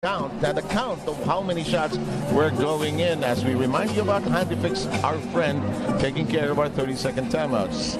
the count of how many shots were going in as we remind you about HandyFix, our friend, taking care of our 30-second timeouts.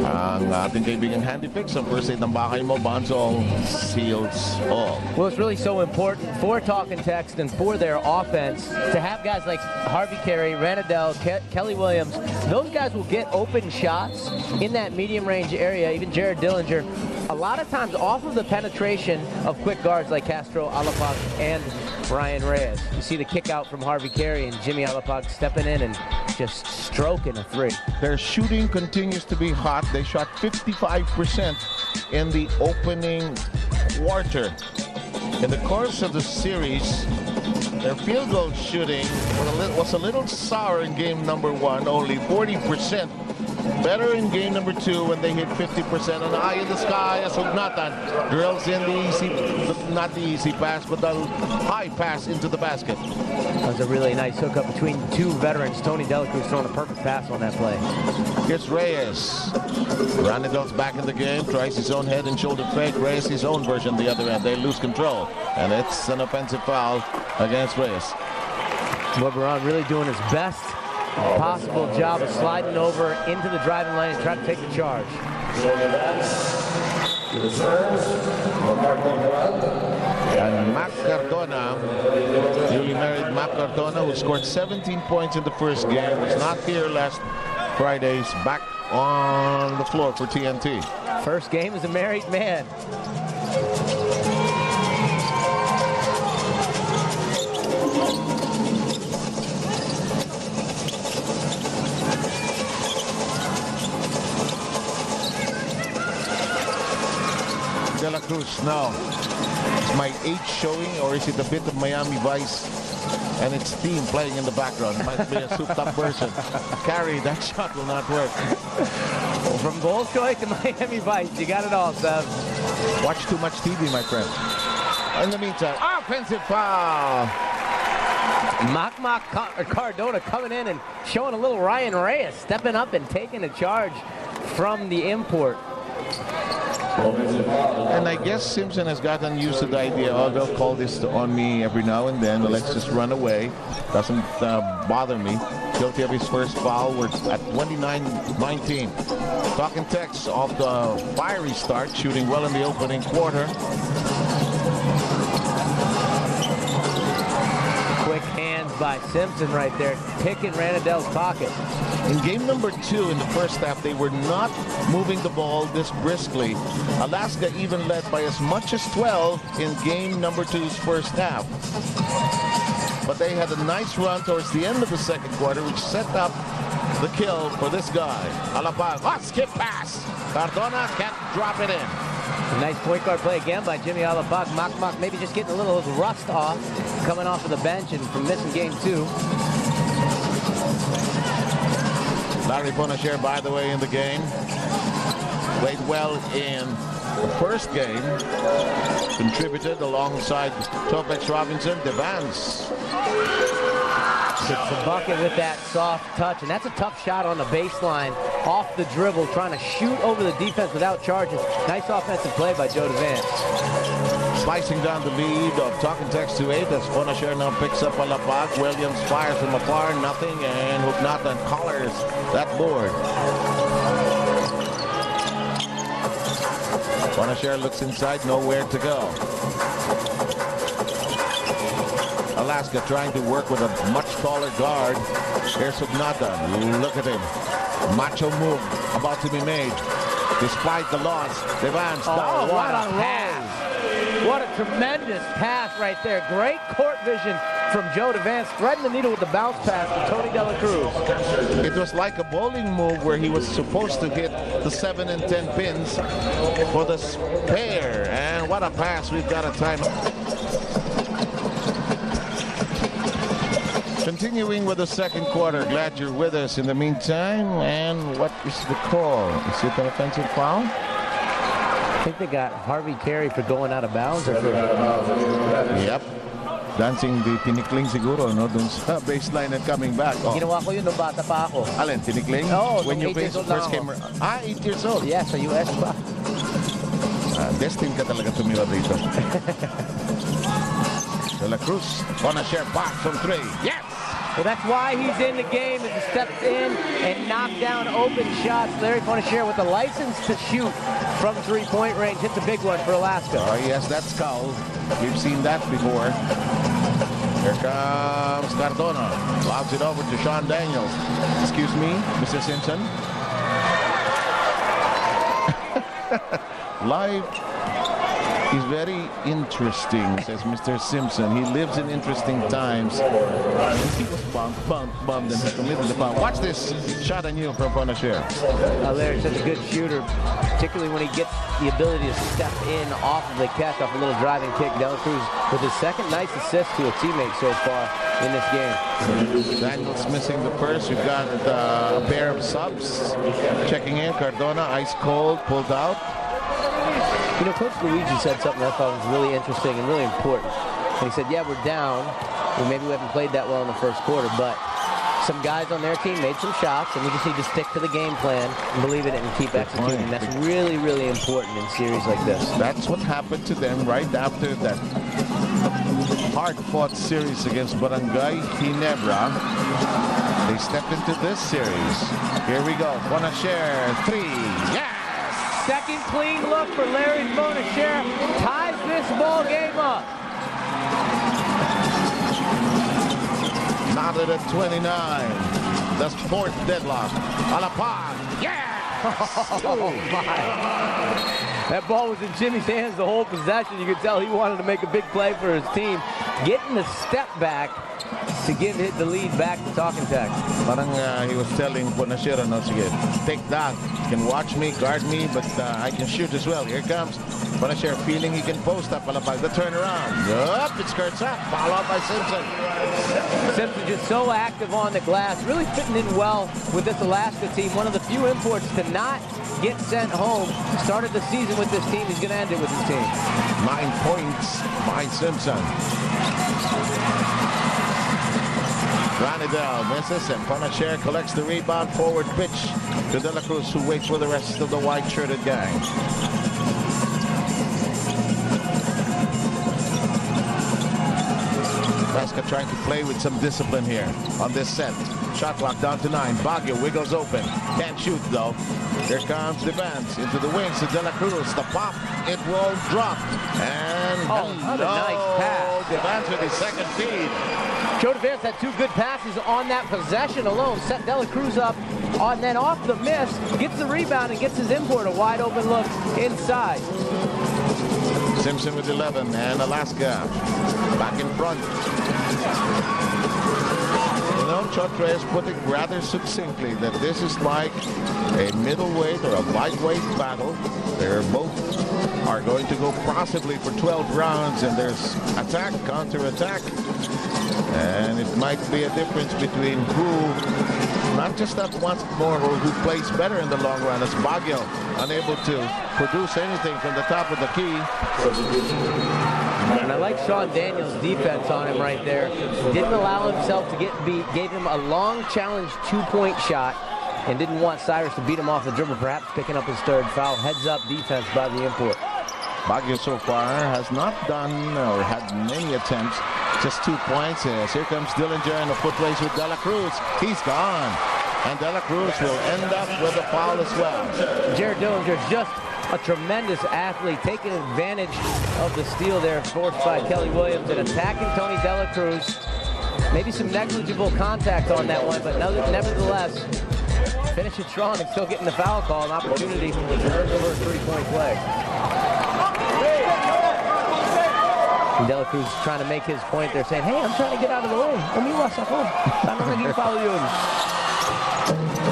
Ang ating kaibigang HandyFix, ang first aid ng bahay mo, Bonsall seals all. Well, it's really so important for Talk and Text and for their offense to have guys like Harvey Carey, Ranidel, Kelly Williams. Those guys will get open shots in that medium range area, even Jared Dillinger. A lot of times off of the penetration of quick guards like Castro, Alapag, and Brian Reyes. You see the kick out from Harvey Carey and Jimmy Alapag stepping in and just stroking a three. Their shooting continues to be hot. They shot 55% in the opening quarter. In the course of the series, their field goal shooting was a little sour in game number 1, only 40%. Better in game number 2 when they hit 50%. And eye in the sky as Hugnatan drills in the easy, not the easy pass, but the high pass into the basket. That was a really nice hookup between two veterans. Tony Delacruz throwing a perfect pass on that play. Here's Reyes. Ranidel's back in the game, tries his own head and shoulder fake. Reyes his own version the other end. They lose control. And it's an offensive foul against Reyes. Weberon really doing his best possible job of sliding over into the driving lane and trying to take the charge. And Mac Cardona, newly married Mac Cardona, who scored 17 points in the first game, was not here last Friday's back on the floor for TNT. First game as a married man. De La Cruz now. Is my age showing, or is it a bit of Miami Vice and its team playing in the background? It might be a souped-up version. Carry, that shot will not work. Well, from Bolshoi to Miami Vice, you got it all, Seb. Watch too much TV, my friend. In the meantime, offensive foul. Cardona coming in and showing a little Ryan Reyes, stepping up and taking a charge from the import. And I guess Simpson has gotten used to the idea, oh, they'll call this on me every now and then. Let's just run away. Doesn't bother me. Guilty of his first foul. We're at 29-19. Talking Text off the fiery start, shooting well in the opening quarter. Quick hands by Simpson right there, picking Ranidel's pocket. In game number 2 in the first half, they were not moving the ball this briskly. Alaska even led by as much as 12 in game number 2's first half. But they had a nice run towards the end of the second quarter, which set up the kill for this guy. Alapag, skip pass. Cardona can't drop it in. A nice point guard play again by Jimmy Alapag. Makmak maybe just getting a little rust off, coming off of the bench and from missing game 2. Larry Bonashare, by the way, in the game. Played well in the first game. Contributed alongside Topex Robinson. Devance gets the bucket with that soft touch, and that's a tough shot on the baseline, off the dribble, trying to shoot over the defense without charging. Nice offensive play by Joe Devance. Slicing down the lead of Talking Text to 8 as Bonashare now picks up Alapag. Williams fires from afar, nothing, and Hugnatan collars that board. Bonashare looks inside, nowhere to go. Alaska trying to work with a much taller guard. Here's Hugnatan. Look at him. Macho move about to be made. Despite the loss, Devance. Oh, what a pass. What a tremendous pass right there. Great court vision from Joe Devance, threading the needle with the bounce pass to Tony Delacruz. It was like a bowling move where he was supposed to hit the 7 and 10 pins for the spare. And what a pass. We've got a timeout. Continuing with the second quarter. Glad you're with us in the meantime. And what is the call? Is it an offensive foul? I think they got Harvey Carey for going out of bounds. Yep. Dancing the tinikling siguro, no? Dun sa baseline and coming back. Oh. Ginawa ko yun nung bata pa ako. Alin, tinikling? Oo, when you first came. 8 years old? Yeah, sa US pa. Destined ka talaga tumira dito. De La Cruz on a share back from 3. Yes! Well, that's why he's in the game, is he steps in and knocked down open shots. Larry Fonashare with the license to shoot from three-point range. Hits a big one for Alaska. Oh, yes, that's Cal. We've seen that before. Here comes Cardona. Lobs it over to Sean Daniels. Excuse me, Mr. Simpson. Live is very interesting, says Mr. Simpson. He lives in interesting times. He was bumped, and he committed the foul. Watch this shot on you from Fonashare. Larry's such a good shooter, particularly when he gets the ability to step in off of the catch, off a little driving kick. De La Cruz with his second nice assist to a teammate so far in this game. Daniels missing the purse. We've got a pair of subs checking in. Cardona, ice cold, pulled out. You know, Coach Luigi said something I thought was really interesting and really important. And he said, yeah, we're down. Maybe we haven't played that well in the first quarter, but some guys on their team made some shots, and we just need to stick to the game plan and believe in it and keep executing. That's really, really important in series like this. That's what happened to them right after that hard-fought series against Barangay Ginebra. They stepped into this series. Here we go. Fonashare, 3. Yeah! Second clean look for Larry Fonashare. Ties this ball game up. Knotted at 29. The fourth deadlock. A la Paz. Yeah! Oh, my. That ball was in Jimmy's hands the whole possession. You could tell he wanted to make a big play for his team. Getting the step back to give the lead back to Talking Tech. Parang he was telling Fonashare, no, sige, take that. You can watch me, guard me, but I can shoot as well. Here comes Fonashare, feeling he can post up. The turnaround. Up, it skirts up. Foul out by Simpson. Simpson just so active on the glass, really fitting in well with this Alaska team. One of the few imports to not get sent home. Started the season with this team. He's going to end it with his team. 9 points by Simpson. Ranidel misses, and Fonashare collects the rebound. Forward pitch to De La Cruz, who waits for the rest of the white-shirted gang. Alaska trying to play with some discipline here on this set. Shot clock down to 9. Baguio wiggles open. Can't shoot, though. Here comes Defense into the wings to De La Cruz. The pop, it will drop. And what a nice pass. Defense with his second feed. Joe Defense had 2 good passes on that possession alone. Set De La Cruz up, and then off the miss, gets the rebound and gets his import a wide open look inside. Simpson with 11, and Alaska back in front. You know, Chotre has put it rather succinctly that this is like a middleweight or a lightweight battle. They're both are going to go possibly for 12 rounds, and there's attack, counter-attack. And it might be a difference between who, not just that wants more, or who plays better in the long run, as Baguio unable to produce anything from the top of the key. And I like Sean Daniels' defense on him right there. Didn't allow himself to get beat, gave him a long challenge 2-point shot, and didn't want Cyrus to beat him off the dribble, perhaps picking up his 3rd foul. Heads up defense by the import. Baguio so far has not done or had many attempts. Just 2 points. Here comes Dillinger in the foot race with De La Cruz. He's gone. And De La Cruz will end up with a foul as well. Jared Dillinger, just a tremendous athlete, taking advantage of the steal there forced by Kelly Williams and attacking Tony De La Cruz. Maybe some negligible contact on that one, but nevertheless, finish it strong and still getting the foul call, an opportunity for a 3-point play. De La Cruz trying to make his point. They're saying, hey, I'm trying to get out of the way. Umiwas ako. Paano naging foul yun?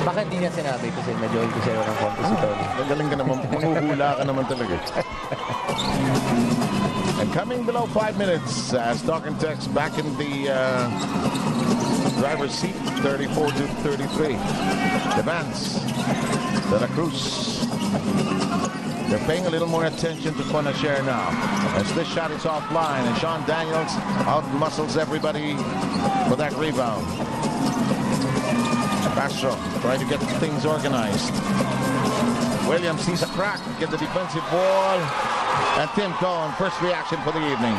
Bakit hindi niya sinabi? Kasi medyo inkusero ng konti si Tony. Magaling ka naman. Manguhula ka naman talaga. And coming below 5 minutes as Talking Tech's back in the driver's seat, 34-33. Advance. De La Cruz. They're paying a little more attention to Fonashare now, as this shot is offline, and Sean Daniels out-muscles everybody for that rebound. Castro trying to get things organized. Williams sees a crack, get the defensive ball, and Tim Cohen, first reaction for the evening.